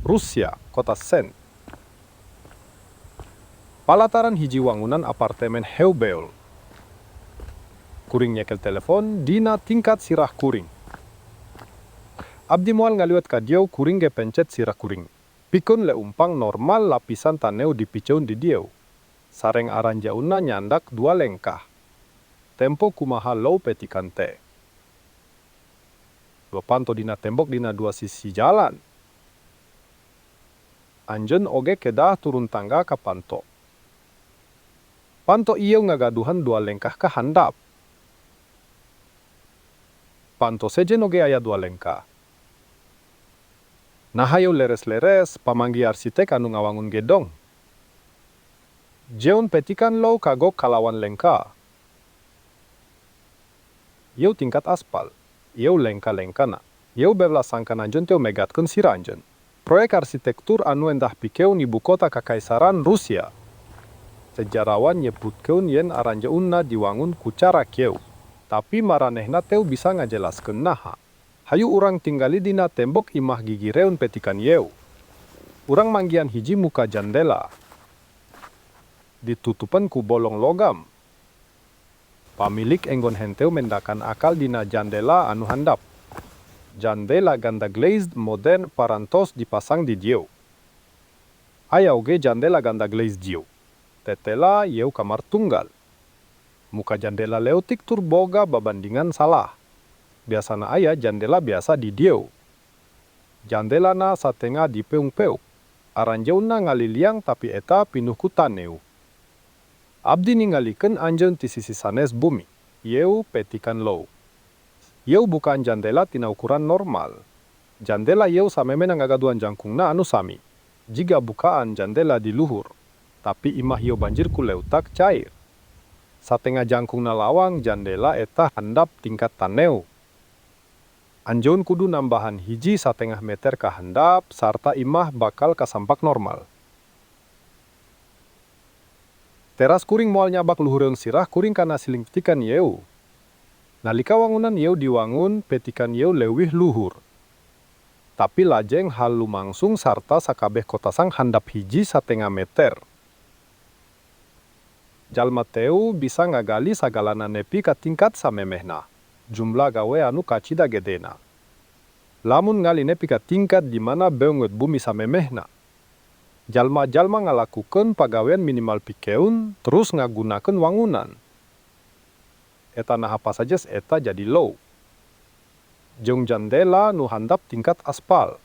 Rusia, kota Sen. Palataran hiji wangunan apartemen heubeol. Kuring nyekel telepon dina tingkat sirah kuring. Abdi moal ngaliwat ka dieu kuring ge pencet sirah kuring. Pikun le umpang normal lapisan taneu dipiceun di dieu. Sareng aranjauna nyandak 2 lengkah. Tempo kumaha low petikan te. Dua panto dina tembok dina 2 sisi jalan. Anjeun oge kedah turun tangga ka panto. Panto ieu ngagaduhan 2 lengkah ka handap. Panto sejen oge aya 2 lengkah. Nah hayu leres-leres pamanggi arsitek anu ngawangun gedong. Jeun petikan low kagok kalawan lengka. Ieu tingkat aspal. Ieu lengka-lengkana. Ieu bebelas sangkan anjeun teu megatkeun sira anjeun. Proyek arsitektur anu endah pikeun ibu kota Kakaisaran Rusia. Sejarawan nyebutkeun yen aranjeunna diwangun ku cara kieu. Tapi maranehna teu bisa ngajelaskeun naha. Hayu urang tinggali dina tembok imah gigireun petikan yeu. Urang manggian hiji muka jandela. Ditutupan ku bolong logam. Pamilik enggon henteu mendakan akal dina jandela anu handap. Jandela ganda glazed modern parantos dipasang di dieu. Aya oge jandela ganda glazed dieu. Tetela yeu kamar tunggal. Muka jandela leutik turboga babandingan salah. Biasana aya jandela biasa di dieu. Jandelana satengah dipeung-peung. Aranjeunna ngaliliang tapi eta pinuh ku taneu. Abdi ningalikeun anjeun ti sisi sanes bumi. Yeu petikan low. Yeu bukan jandela tina ukuran normal. Jandela yeu samemena ngagaduan jangkungna anu sami. Jiga bukaan jandela di luhur. Tapi imah yeu banjir ku leutak cair. Satengah jangkungna lawang jandela eta handap tingkat taneu. Anjeun kudu nambahan hiji satengah meter ka handap sarta imah bakal kasampak normal. Teras kuring moal nyabak luhureun sirah kuring kana siling petikan yeu. Nalika wangunan yeu diwangun petikan yeu leuwih luhur. Tapi lajeng hal lumangsung sarta sakabeh kotasang handap hiji satengah meter. Jalma teu bisa ngagali sagalana nepi ka tingkat samemehna. Jumlah gawe anu kacida gedena. Lamun ngali nepi ka tingkat di mana beungeut bumi samemehna. Jalma-jalma ngalakukeun pagawean minimal pikeun terus ngagunakeun wangunan. Eta naha pasajes eta jadi low. Jeung jandela nu handap tingkat aspal.